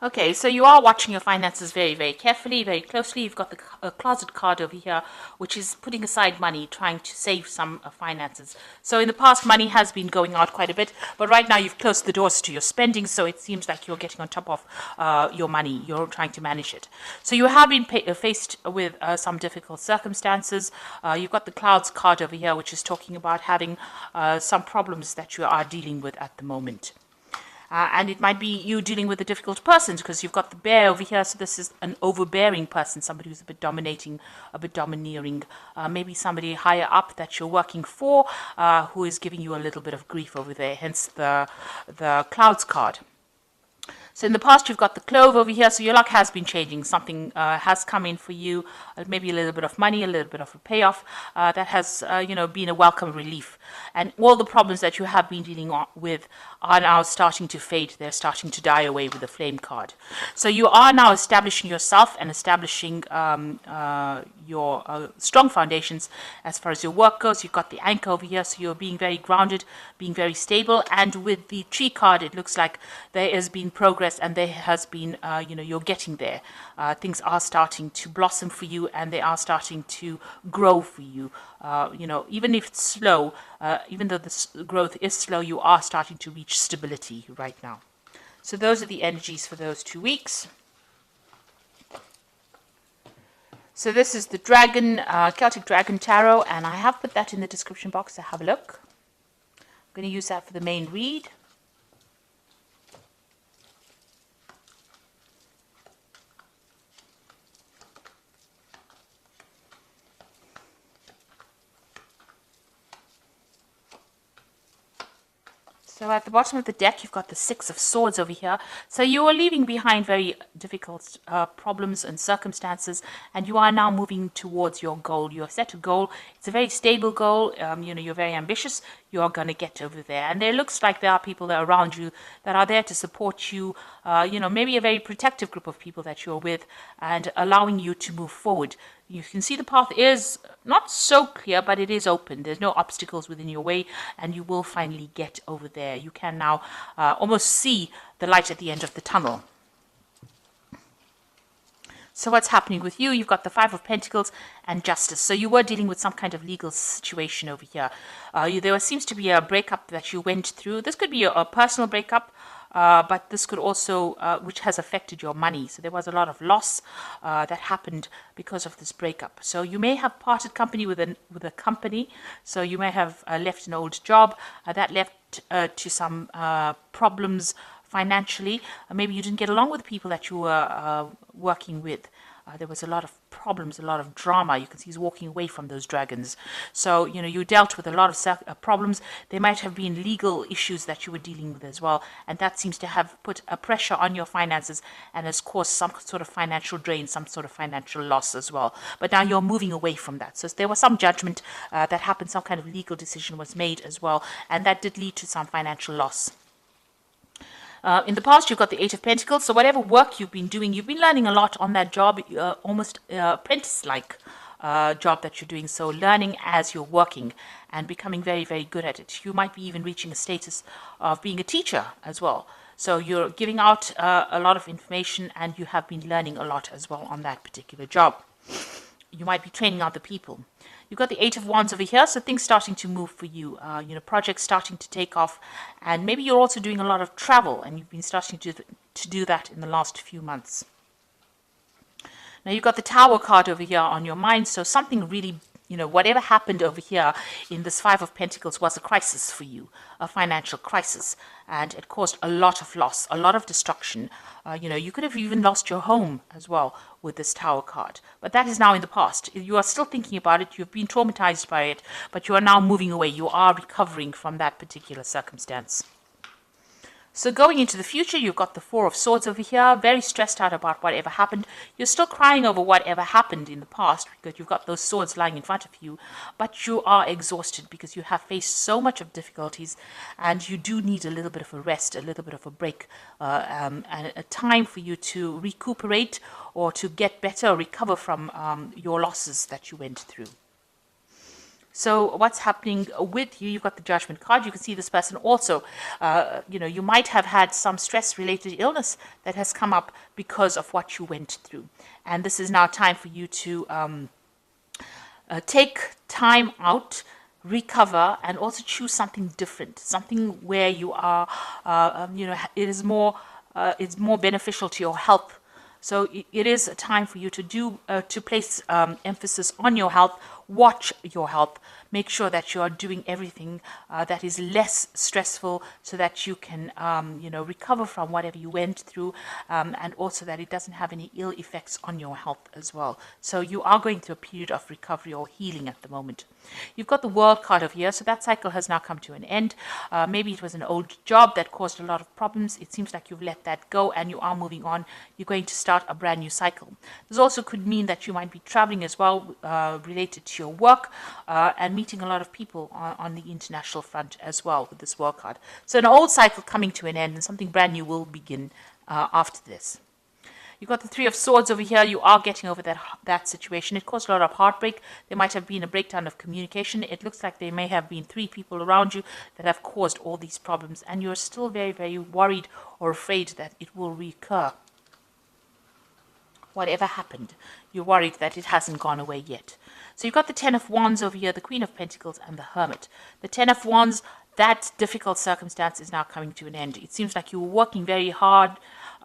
Okay, so you are watching your finances very, very carefully, very closely. You've got the closet card over here, which is putting aside money, trying to save some finances. So in the past, money has been going out quite a bit, but right now you've closed the doors to your spending, so it seems like you're getting on top of your money. You're trying to manage it. So you have been faced with some difficult circumstances. You've got the clouds card over here, which is talking about having some problems that you are dealing with at the moment. And it might be you dealing with a difficult person because you've got the bear over here. So this is an overbearing person, somebody who's a bit dominating, a bit domineering. Maybe somebody higher up that you're working for who is giving you a little bit of grief over there, hence the clouds card. So in the past, you've got the clove over here. So your luck has been changing. Something has come in for you, maybe a little bit of money, a little bit of a payoff that has, been a welcome relief. And all the problems that you have been dealing with are now starting to fade. They're starting to die away with the flame card. So you are now establishing yourself and establishing your strong foundations as far as your work goes. You've got the anchor over here, so you're being very grounded, being very stable. And with the tree card, it looks like there has been progress and there has been, you're getting there. Things are starting to blossom for you and they are starting to grow for you. Even if it's slow, even though the growth is slow, you are starting to reach stability right now. So those are the energies for those 2 weeks. So this is the Dragon, Celtic Dragon Tarot, and I have put that in the description box, so have a look. I'm going to use that for the main read. So at the bottom of the deck, you've got the Six of Swords over here. So you are leaving behind very difficult problems and circumstances, and you are now moving towards your goal. You have set a goal. It's a very stable goal. You're very ambitious. You are going to get over there. And it looks like there are people that are around you that are there to support you, maybe a very protective group of people that you're with and allowing you to move forward. You can see the path is not so clear, but it is open. There's no obstacles within your way, and you will finally get over there. You can now almost see the light at the end of the tunnel. So what's happening with you? You've got the Five of Pentacles and Justice. So you were dealing with some kind of legal situation over here. There seems to be a breakup that you went through. This could be a personal breakup. But this could also, which has affected your money. So there was a lot of loss that happened because of this breakup. So you may have parted company with a company. So you may have left an old job that left to some problems financially. Maybe you didn't get along with the people that you were working with. There was a lot of problems, a lot of drama. You can see he's walking away from those dragons. So, you dealt with a lot of problems. There might have been legal issues that you were dealing with as well. And that seems to have put a pressure on your finances and has caused some sort of financial drain, some sort of financial loss as well. But now you're moving away from that. So there was some judgment that happened, some kind of legal decision was made as well. And that did lead to some financial loss. In the past, you've got the Eight of Pentacles. So whatever work you've been doing, you've been learning a lot on that job, almost apprentice-like job that you're doing. So learning as you're working and becoming very, very good at it. You might be even reaching a status of being a teacher as well. So you're giving out a lot of information and you have been learning a lot as well on that particular job. You might be training other people. You've got the Eight of Wands over here, so things starting to move for you. Projects starting to take off, and maybe you're also doing a lot of travel, and you've been starting to do that in the last few months. Now you've got the Tower card over here on your mind, so something really, whatever happened over here in this Five of Pentacles was a crisis for you, a financial crisis, and it caused a lot of loss, a lot of destruction. You could have even lost your home as well with this Tower card, but that is now in the past. You are still thinking about it, you've been traumatized by it, but you are now moving away, you are recovering from that particular circumstance. So going into the future, you've got the Four of Swords over here, very stressed out about whatever happened. You're still crying over whatever happened in the past because you've got those swords lying in front of you, but you are exhausted because you have faced so much of difficulties and you do need a little bit of a rest, a little bit of a break, and a time for you to recuperate or to get better or recover from your losses that you went through. So what's happening with you? You've got the Judgment card. You can see this person also, you might have had some stress-related illness that has come up because of what you went through. And this is now time for you to take time out, recover, and also choose something different, something where you are, it's more beneficial to your health. So it is a time for you to place emphasis on your health, watch your health, make sure that you are doing everything that is less stressful so that you can, recover from whatever you went through, and also that it doesn't have any ill effects on your health as well. So you are going through a period of recovery or healing at the moment. You've got the World card over here, so that cycle has now come to an end. Maybe it was an old job that caused a lot of problems. It seems like you've let that go and you are moving on. You're going to start a brand new cycle. This also could mean that you might be traveling as well, related to your work, and meeting a lot of people on the international front as well with this World card. So an old cycle coming to an end and something brand new will begin after this. You've got the Three of Swords over here. You are getting over that situation. It caused a lot of heartbreak. There might have been a breakdown of communication. It looks like there may have been 3 people around you that have caused all these problems, and you're still very, very worried or afraid that it will recur. Whatever happened, you're worried that it hasn't gone away yet. So you've got the Ten of Wands over here, the Queen of Pentacles, and the Hermit. The Ten of Wands, that difficult circumstance is now coming to an end. It seems like you were working very hard,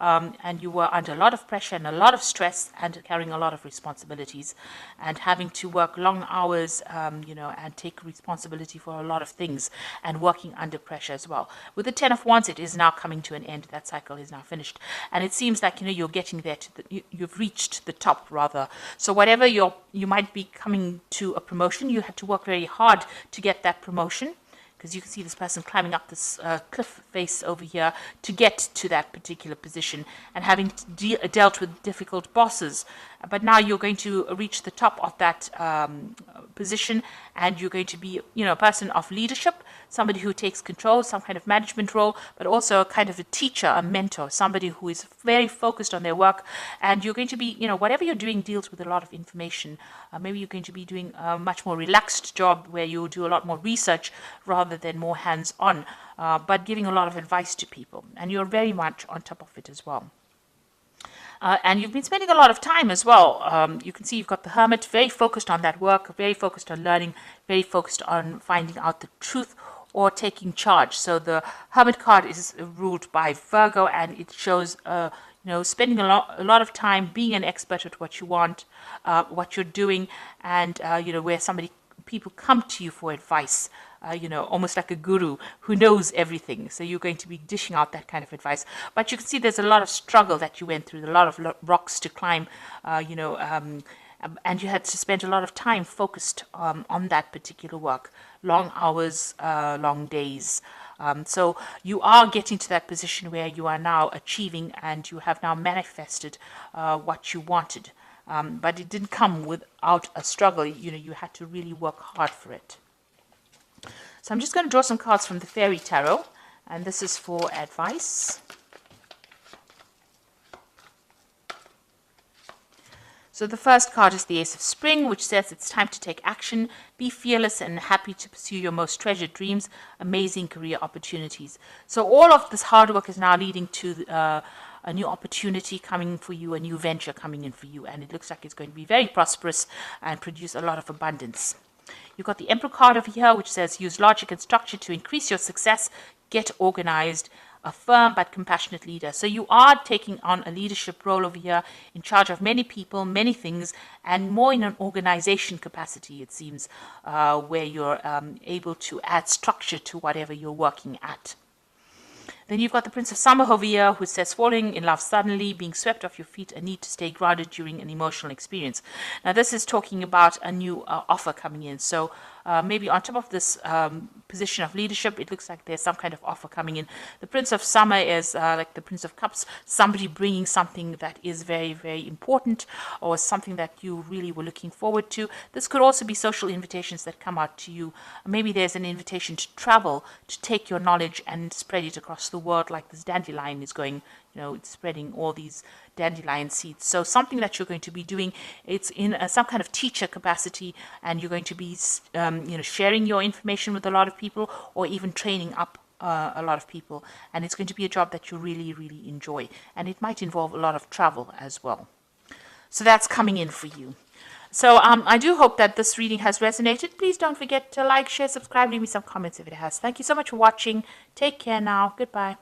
and you were under a lot of pressure and a lot of stress and carrying a lot of responsibilities and having to work long hours, and take responsibility for a lot of things and working under pressure as well. With the Ten of Wands, it is now coming to an end. That cycle is now finished. And it seems like, you're getting there you've reached the top rather. So whatever you might be coming to a promotion, you had to work very hard to get that promotion, because you can see this person climbing up this cliff face over here to get to that particular position and having dealt with difficult bosses. But now you're going to reach the top of that position, and you're going to be, a person of leadership, somebody who takes control, some kind of management role, but also a kind of a teacher, a mentor, somebody who is very focused on their work. And you're going to be, whatever you're doing deals with a lot of information. Maybe you're going to be doing a much more relaxed job where you do a lot more research rather than more hands-on, but giving a lot of advice to people. And you're very much on top of it as well. And you've been spending a lot of time as well. You can see you've got the Hermit, very focused on that work, very focused on learning, very focused on finding out the truth or taking charge. So the Hermit card is ruled by Virgo, and it shows spending a lot of time being an expert at what you want, what you're doing, and where people come to you for advice. Almost like a guru who knows everything. So you're going to be dishing out that kind of advice. But you can see there's a lot of struggle that you went through, a lot of rocks to climb, and you had to spend a lot of time focused on that particular work. Long hours, long days. So you are getting to that position where you are now achieving and you have now manifested what you wanted. But it didn't come without a struggle. You had to really work hard for it. So I'm just going to draw some cards from the Fairy Tarot, and this is for advice. So the first card is the Ace of Spring, which says it's time to take action, be fearless and happy to pursue your most treasured dreams, amazing career opportunities. So all of this hard work is now leading to a new opportunity coming for you, a new venture coming in for you, and it looks like it's going to be very prosperous and produce a lot of abundance. You've got the Emperor card over here, which says use logic and structure to increase your success, get organized, a firm but compassionate leader. So you are taking on a leadership role over here, in charge of many people, many things, and more in an organization capacity, it seems, where you're able to add structure to whatever you're working at. Then you've got the Prince of Summer over here, who says falling in love suddenly, being swept off your feet, a need to stay grounded during an emotional experience. Now this is talking about a new offer coming in. So maybe on top of this position of leadership, it looks like there's some kind of offer coming in. The Prince of Summer is like the Prince of Cups, somebody bringing something that is very, very important or something that you really were looking forward to. This could also be social invitations that come out to you. Maybe there's an invitation to travel, to take your knowledge and spread it across the world, like this dandelion is going, it's spreading all these dandelion seeds. So something that you're going to be doing, it's in some kind of teacher capacity, and you're going to be sharing your information with a lot of people, or even training up a lot of people. And it's going to be a job that you really, really enjoy. And it might involve a lot of travel as well. So that's coming in for you. So I do hope that this reading has resonated. Please don't forget to like, share, subscribe, leave me some comments if it has. Thank you so much for watching. Take care now. Goodbye.